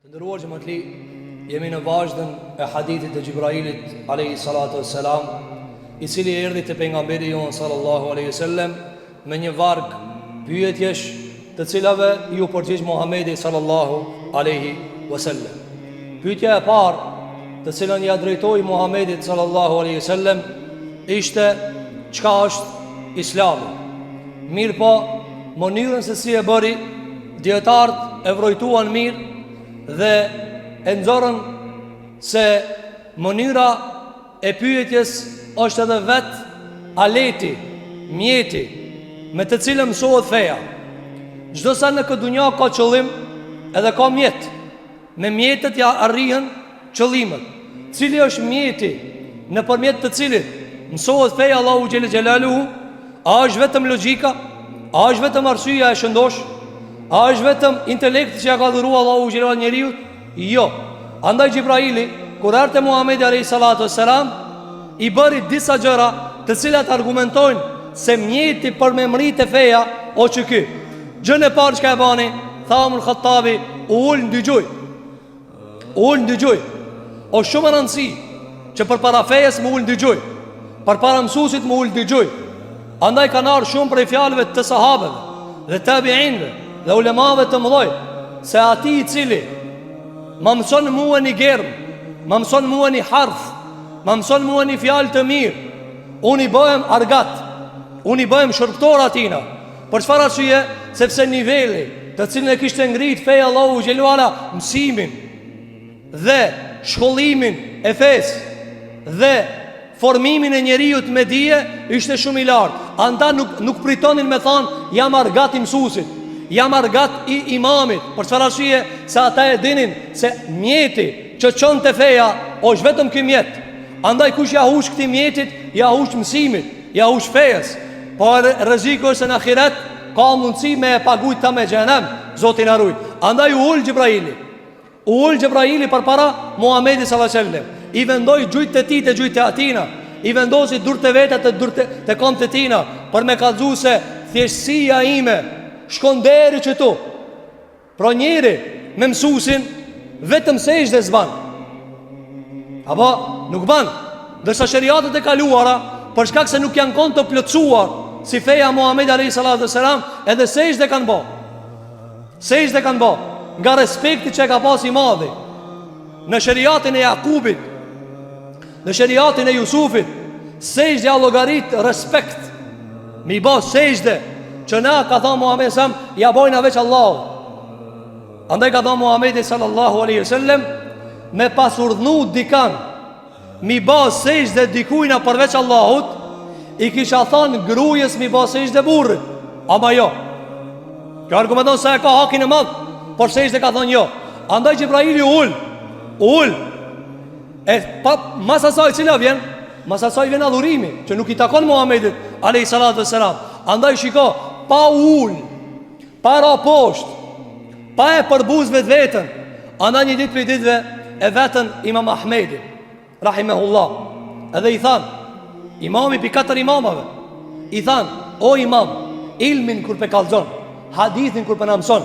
Të ndëruar xhamatli, jemi në vazhdën e hadithit të Gjibrailit alayhi salatu wassalam, i cili erdhi te pejgamberi jon sallallahu alaihi wasallam me një varg pyetjesh, të cilave ju përgjigj Muhamedi sallallahu alaihi wasallam. Pyetja e parë, të cilën ja drejtoi Muhamedit sallallahu alaihi wasallam, ishte çka është Islami. Mirë po, mënyrën se si e bëri, dietarët e vrojtuan mirë dhe e nxorën se mënyra e pyetjes është edhe vetë aleti, mjeti me të cilën mësohet feja. Çdo sa në këtë dunja ka qëllim, edhe ka mjet. Me mjetet ja arrihen qëllimet. Cili është mjeti nëpërmjet të cilit mësohet feja Allahu xhelel xhelaluhu? A është vetëm logjika? A është vetëm arsyeja e shëndosh? A është vetëm intelekti që ja ka dhuruar Allahu xhelal njeriut? Jo. Andaj Gjibraili, kur erdhi Muhamedi alayhi salatu wassalam, i bëri disa gjëra të cilat argumentojnë se mjeti për me mritë feja o që ky. Gjën e parë çka e bani, tha Umar Khattabi, ul ndëgjoj. Ul ndëgjoj. O shumë e rëndësi që për para fejes më ul ndëgjoj, për para mësuesit më ul ndëgjoj. Andaj kanë ardhur shumë prej fjalëve të sahabeve dhe tabiinëve dhe ulemave të mëdhoj, se ati i cili ma mëson mua një germ, ma mëson mua një harf, ma mëson mua një fjalë të mirë, unë i bëhem argat, unë i bëhem shërptor atina. Për çfarë arsye? Sepse niveli të cilin e kishte ngrit feja Allahu xhelalu ala, mësimin dhe shkollimin e fesë dhe formimin e njeriut me dije, ishte shumë i lartë. Anta nuk pritonin me thanë, jam argat i mësuesit, jam argat i imamit. Për çfarë arsye? Se ata e dinin se mjeti që çon te feja është vetëm ky mjet. Andaj kush ja hush këtij mjetit, ja hush mësimit, ja hush fejes. Po rreziku është në ahiret ka mundësi me e paguajt ta me xhenem, Zoti na ruaj. Andaj u ul Gjibraili përpara Muhamedit sallallahu alaihi wasallam. I vendoi gjujt e tij te gjujt e atina, i vendosi durtë vetë te këmbët e tina, për me kallëzu se thjeshtësia ime shkon deri këtu. Pra njeri me mësuesin vetëm sejdë s'ban. Apo nuk ban. Ndërsa sheriatet e kaluara, për shkak se nuk janë kon të plotësuar si feja Muhamedi alayhi salatu wasalam, edhe sejdë kanë bë. Sejdë kanë bë nga respekti që ka pas i madhi. Në sheriatin e Jakubit, në sheriatin e Jusufit, sejdë ja llogarit respekt. Mi bë sejdë që na ka thënë Muhamedi sallam, ja bojna veç Allahu. Andaj ka thënë Muhamedi sallallahu alaihi wasallam, me pasurdhnu dikan mi bë sejdë dikujt përveç Allahut, i kisha thënë gruajës mi bë sejdë burrit. Ama jo. Kjo argumenton se ka hakin e madh, por sejdë ka thënë jo. Andaj Gjibraili ul. E pa mas asaj cila vjen, mas asaj vjen adhurimi që nuk i takon Muhamedit alayhi salatu wassalam. Andaj shiko, pa ul, pa ra poshtë, pa e përbuz vetën. Andaj një ditë për ditëve e vetën Imam Ahmedi rahimahullah, edhe i than imami për 4 imamave, i than, o imam, ilmin kur pe kallzon, hadithin kur pe na mëson,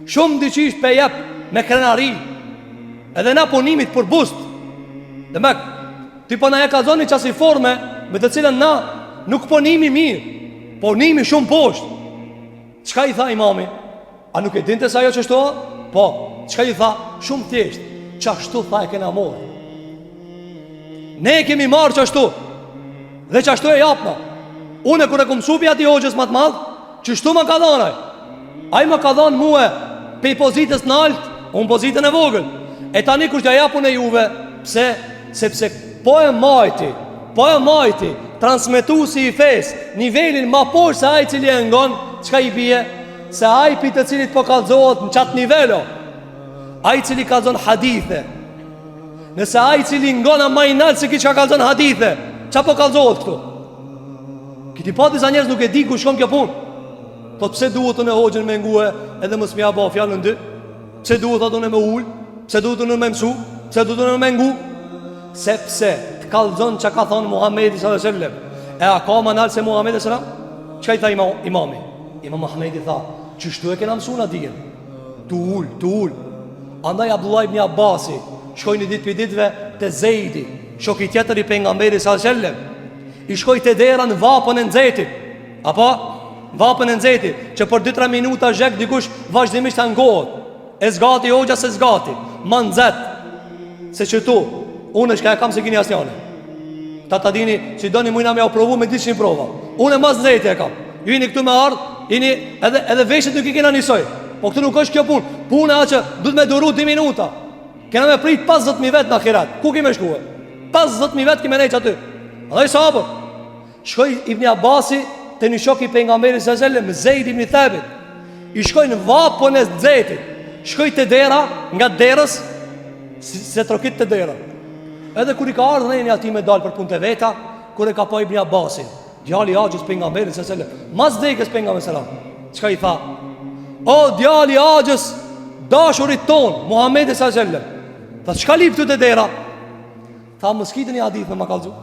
shumë diqisht pe jep me krenari, edhe na punimit për bust. Dhe mek, ti po na e kallzoni qasi forme me të cilën na nuk punimi mirë, punimi shumë poshtë. Çka i tha imami? A nuk e dinte se ajo çështo? Po, çka i tha? Shumë thjesht, çashtu tha e kena marrë. Ne e kemi marrë çashtu. Dhe çashtu e japna. Unë kur e kom supi aty hoxhës më të madh, çështu më ka dhënë ai. Ai më ka dhënë mua pe pozitës në alt, unë pozitën e vogël. E tani kush ja japun e juve? Pse? Sepse po e majti transmetuesi i fes nivelin ma poshtë se ai cili e ngon, çka i bie? Se ai pi të cilit po kallzohet në çat nivelo, ai cili kallzon hadithe. Nëse ai cili ngon më i nalt se ki çka kallzon hadithe, çka po kallzohet këtu? Kiti pa disa njerëz nuk e di ku shkon kjo punë. Po pse duhet unë hoxhën me ngue edhe mos më apo fjalën dy? Pse duhet atë unë me ul? Pse duhet unë me mësu? Pse duhet unë me ngu? Sepse të kallzon çka ka thonë Muhamedi sallallahu alaihi wasallam. E a ka më nalt se Muhamedi sallallahu alaihi wasallam? Çka i tha imami? Imam Ahmedi tha, çështu e kena mësuar dijen. Tu ul. Andaj Abdullah ibn Abbasi shkoi një ditë për ditëve te Zeidi, shoku tjetër i pejgamberit sallallahu alajhi wasallam. I shkoi te dera në vapën e nxehtit. Apo vapën e nxehtit, që për 2-3 minuta zhek dikush vazhdimisht angohet. E zgati hoxha se zgati, ma nxet. Se që tu, unë shka e kam se kini asnjane. Ta dini, si doni mujna me u provu me dishin prova. Unë e mas nxehti e kam. Ju jeni këtu me ardh, jeni edhe veshët nuk i kena njësoj. Po këtu nuk është kjo punë. Puna që duhet me duru 2 minuta. Kena me prit 50.000 vet në ahiret. Ku kime shkuhe? 50.000 vet kime nejqë aty. Adhe i sabër. Shkoj Ibn Abasi te një shok i pejgamberit sallallahu alajhi wasallam, Zeid ibn Thabit. I shkoj në vapën e nxehtit. Shkoj te dera, nga derës se trokit te dera. Edhe kur i ka ardhur një ati me dal për punë të veta, kur e ka pa Ibn Abbasin, djali i Axhës pejgamberit sallallahu alajhi wasallam, mas dekës pejgamberit sallallahu alajhi wasallam. Çka i tha? O djali i Axhës, dashurit ton, Muhamedi sallallahu alajhi wasallam. Tha çka lip këtu te dera? Tha mos kitën i hadith me ma kallzu.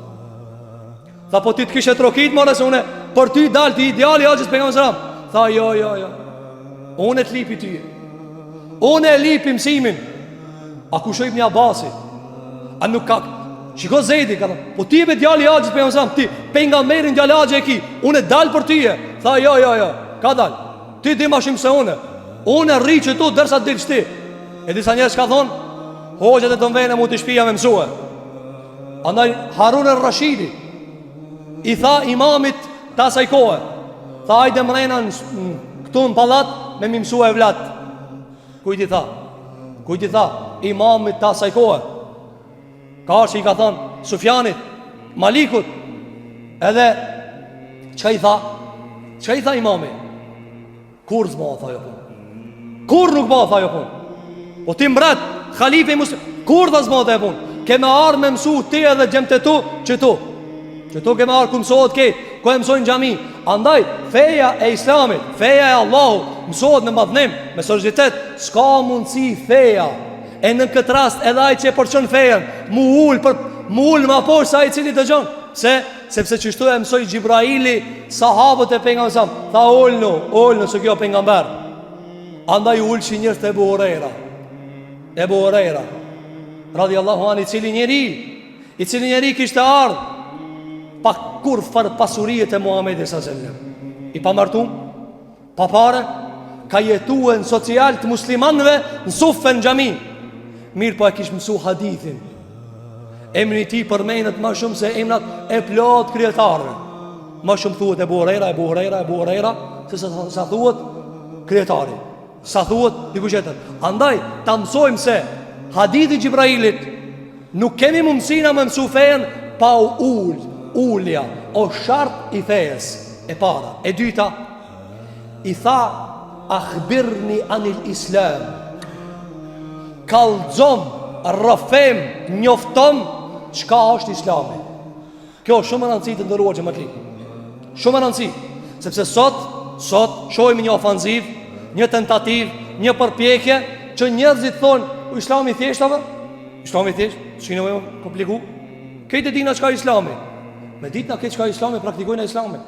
Tha po ti të kishe trokit more se une për ty dal ti djali i Axhës pejgamberit sallallahu alajhi wasallam. Tha jo. Unë të lipi ty. Unë e lipi mësimin. A ku shoj Ibn Abbasi? A nuk ka? Shiko Zeidi ka thënë, po ti e be djali i Axhës pejgamberit, ti pejgamberin djali i Axhës e ki. Unë dal për ty. Tha jo. Ka dal. Ti di më shumë se unë. Unë rri që tu derisa dilsh ti. E disa njerëz ka thonë, hoxhat e donvene mu të shtëpia me mësue. Andaj Harun al-Rashidi i tha imamit të asaj kohe, tha hajde mrena këtu në pallat me mi mësue evlat. Kujt i tha imamit të asaj kohe? Ka që i ka thonë Sufjanit, Malikut. Edhe çka i tha imami? Kur zma tha jo pun. Kur nuk ba tha jo pun. O ti mbret, khalife i muslim, kur dhe zma tha jo pun. Keme arë me mësu ti edhe gjemë të tu, që tu keme arë ku mësohet ketë, ku e mësojnë gjami. Andaj, feja e islamit, feja e Allahu, mësohet në madhnim, me sërgjitet, s'ka mundësi feja. E në këtë rast edhe ai që e përçon fejen, mu ul më aposh sa ai cili dëgjon. Sepse çështu e mësoi Xhibraili sahabët e pejgamberit sa, tha ulnu se kjo pejgamber. Andaj ulshi njerëz te Ebu Huraira radhiyallahu anhu, i cili njeri kishte ardh pa kur far pasuriet e Muhamedit sallallahu alaihi wasallam. I pamartum, pa pare, ka jetuar në social të muslimanëve në sufë në xhami. Mirë po e kishë mësu hadithin. Emri ti përmenet ma shumë se emrat e plot krijetarëve. Ma shumë thuhet Ebu Huraira, se sa thuhet krijetari, sa thuhet dikush tjetër. Andaj ta mësojmë se hadithi Xhibrailit nuk kemi mundësina me mësu fejen pa ulja o shart i fejes. E para. E dyta, i tha akhbirni anil islam, kallxom, rrafem, njoftom çka është Islami. Kjo është shumë e rëndësishme të ndëruar xhamatli. Shumë e rëndësishme, sepse sot shohim një ofanziv, një tentativ, një përpjekje që njerëzit thonë Islami thjesht apo? Islami thjesht, s'keni më kompliku. Këtë dina çka Islami? Me ditë na këtë çka Islami praktikojnë Islamin.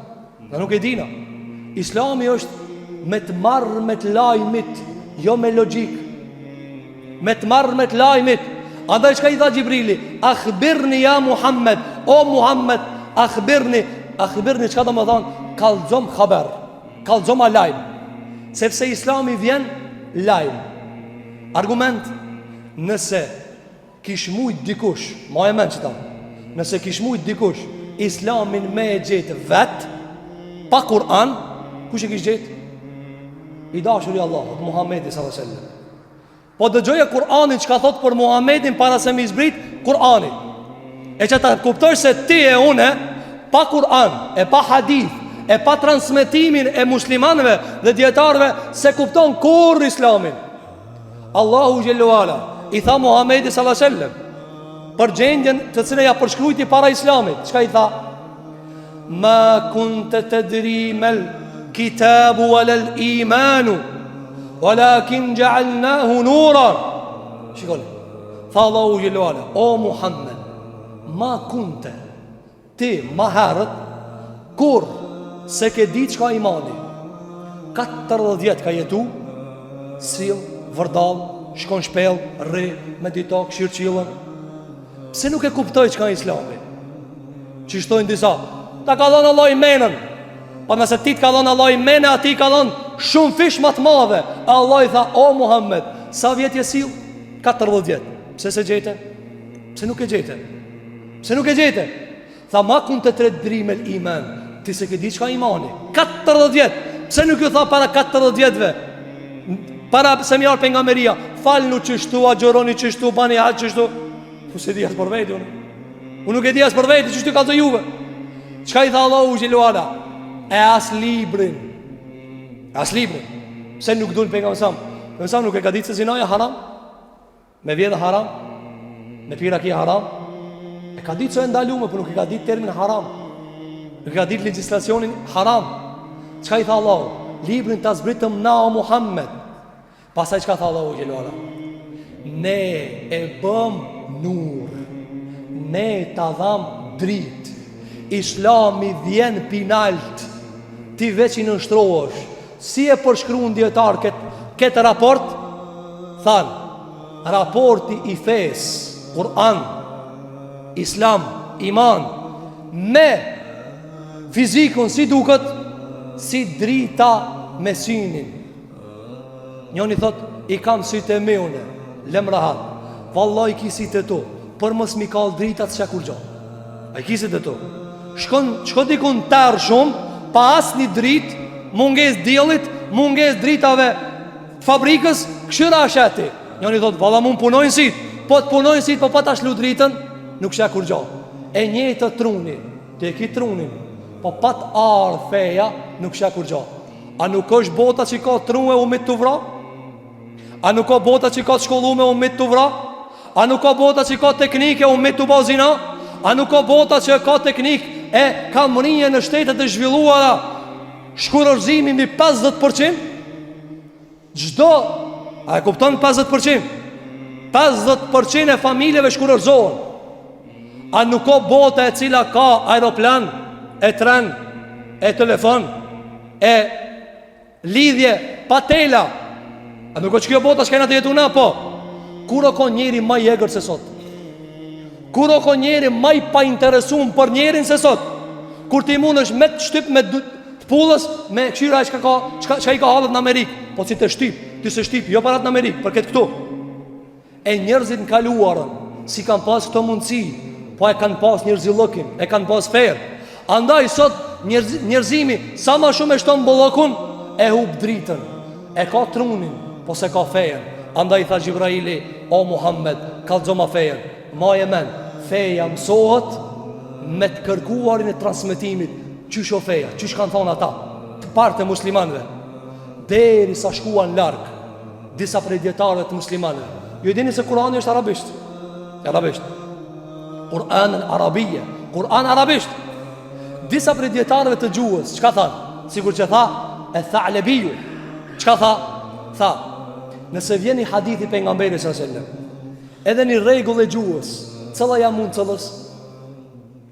Na nuk e dina. Islami është me të marrë me të lajmit, jo me logjik. Me të marrë me të lajmit. Andaj çka i tha Xhibrili? Akhbirni ya Muhammed, o Muhammed, akhbirni çka do të thonë? Kallxom haber, kallxom lajm. Sepse Islami vjen lajm. Argument, nëse kish mujt dikush, ma e men që ta, nëse kish mujt dikush Islamin me e gjetë vet pa Kur'an, kush e kish gjetë? I dashuri Allahut, Muhammedi sallallahu alaihi wasallam. Po dëgjoja Kur'anin që ka thot për Muhammedin para se mi zbrit Kur'anin. E që ta kuptosh se ti e une pa Kur'an, e pa hadith, e pa transmitimin e muslimanëve dhe djetarve, se kupton kur Islamin. Allahu Gjellu Ala i tha Muhammedi sallallahu alaihi wasallam për gjendjen të cilën ja përshkrujti para Islamit. Çka i tha? Ma kunte tadri mal kitabu wala al-imanu walakin ja'alnahu nuran. Shikoni. Tha Allahu Gjellu Ala, o Muhammed, ma kunte, ti ma herët kur se ke ditë çka imani. 40 vjet ka jetu, sill, vërdall, shkon shpell, rri, medito, këshirë qilën. Pse nuk e kuptoj që ka Islami? Që shtojnë disa, ta ka dhënë Allah i menën. Pa nëse ti ka dhënë Allah i menë, ati ka dhënë shumë fish më të madhe. Allah i tha, o Muhammed, sa vjet je sill? 40 vjet. Pse se gjete? Pse nuk e gjete? Pse nuk e gjete? Tha, ma kun të tredri me l'iman. Ti se ke di qka imani 40 vjet. Pse nuk ju tha para 40 vjetve? Para se mi arë pengameria, falnu qështu, agjëroni qështu, bani haqë qështu. Po se di as për veti unë nuk e di as për veti, qështu ka të juve. Qka i tha Allahu Gjelluala? E as librin. As librin. Pse nuk dul pengamesam? Pengamesam nuk e ka ditë se zinaja haram? Me vjedhe haram? Me pira ki haram? E ka ditë se e ndalume, për nuk e ka ditë termin haram. Nuk e ka ditë legislacionin haram. Qka i tha Allahu? Librin të zbritëm na o Muhammed. Pasaj qka tha Allahu Gjelluala? Ne e bëm nur, ne të dham drit. Islami vjen pinalt, ti veç i nështrohesh. Si e përshkruan dietar këtë raport? Than, raporti i fes, Kur'an, Islam, iman, me fizikun si duket, si drita me synin. Njoni thot, i kam sytë e meune, lem rahat. Vallaj kisit e to, për mës mi kal dritat që kur gjo. A i kisit e to. Shko dikun tërë shumë, pa as një drit, munges djelit, munges dritave fabrikës, këshyra asheti. Njoni thot, valla mund punojnë sit. Po të punojnë sit, po pa ta shlu dritën, nuk shë kur gjo. E njëtë truni, të e ki trunin, po pa të arë feja, nuk shë kur gjo. A nuk është bota që ka trunë e umit të vra? A nuk ka bota që ka të shkollu me umit të vra? A nuk ka bota që ka teknike umit të bazina? A nuk ka bota që ka teknik e kamrinje në shtetet e zhvilluara shkurërzimi mbi 50%? Gjdo, a e kupton 50%? 50% e familjeve shkurërzohen. A nuk ka bota e cila ka aeroplan, e tren, e telefon, e lidhje, pa tela? A nuk ka që kjo bota shkena të jetu na, po? Kuro ka njeri ma jegër se sot? Kuro ka njeri ma i pa interesum për njerin se sot? Kur ti mund është me të shtyp me të pullës, me këshira që i ka halët në Amerikë. Po si të shtyp, ti se shtyp, jo parat në Amerikë, për këtë këtu. E njerëzit në kaluarën, si kanë pas këto mundësi, po e kanë pas njerëzilëkin, e kanë pas ferë. Andaj sot njerëzimi, sa ma shumë e shtonë bëllëkun, e hub dritën, e ka trunin, po se ka ferë. Andaj tha Gjibraili, o Muhammed, kalëzo ma fejën. Ma e men, feja mësohet me të kërkuarin e transmitimit. Qysh o feja, qysh kanë thonë ata të partë e muslimanve, deri sa shkuan larkë disa prej djetarëve të muslimanve. Ju dini se Kurani është arabisht. Arabisht Kur'anën arabije, Kur'an arabisht. Disa prej djetarëve të gjuhës, qka thanë? Sigur që tha, e Tha'lebiju. Qka tha? Tha, nëse vjeni hadithi për nga mberi s.a.s. edhe një regull e gjuhës, cëlla ja mund cëllës?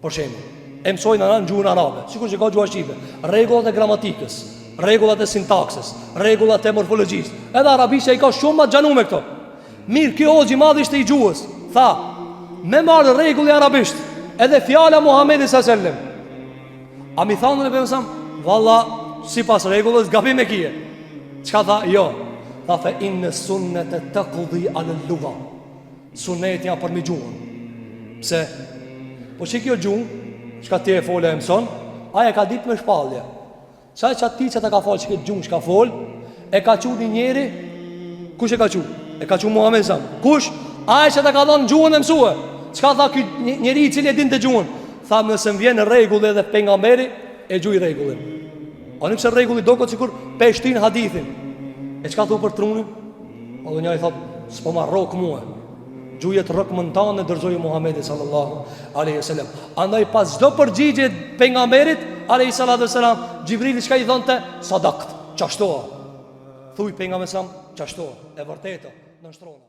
Por shemë, e mësojnë anë në gjuhën arabe, sikur që ka gjuhë shqipe, regullat e gramatikës, regullat e sintaksës, regullat e morfologjisë. Edhe arabisht e i ka shumë ma të gjanu me këto. Mirë, kjo hoxhi madh ishte i gjuhës. Tha, me marë regulli arabisht, edhe fjala Muhamedi s.a.s. A mi thanë në përmësam, valla, si pas regullës, gabim e kije. Qka tha? Jo. Tha fe inë sunnet e të këdhi alë luga. Sunnet janë për mi gjuhën. Pse? Po që kjo gjuhën, qka ti e folë e mëson, aja ka dit me shpallje. Qaj që ati që të ka folë që këtë gjuhën që ka folë, e ka qu një njeri, kush e ka qu? E ka qu Muhammed Sam. Kush? Aja që të ka dhonë gjuhën e mësue. Qka tha kjo njeri i cili e din të gjuhën? Tha nëse më vjenë regulli edhe pejgamberi, e gjuj regullin. A nuk se regulli do këtë cikur peshtin hadithin. E qka thu për trunin? A dhe njëri thot, s'po ma rok muhe. Gjujet rok mëntanë në dërzojë Muhammedi sallallahu aleyhi sallam. Andaj pas do përgjigje pejgamberit aleyhi sallallahu sallam, Gjibrili qka i thonte? Sadakt, qashtoa. Thuj pejgamberi sallam, qashtoa. E vërteta, në nështrona.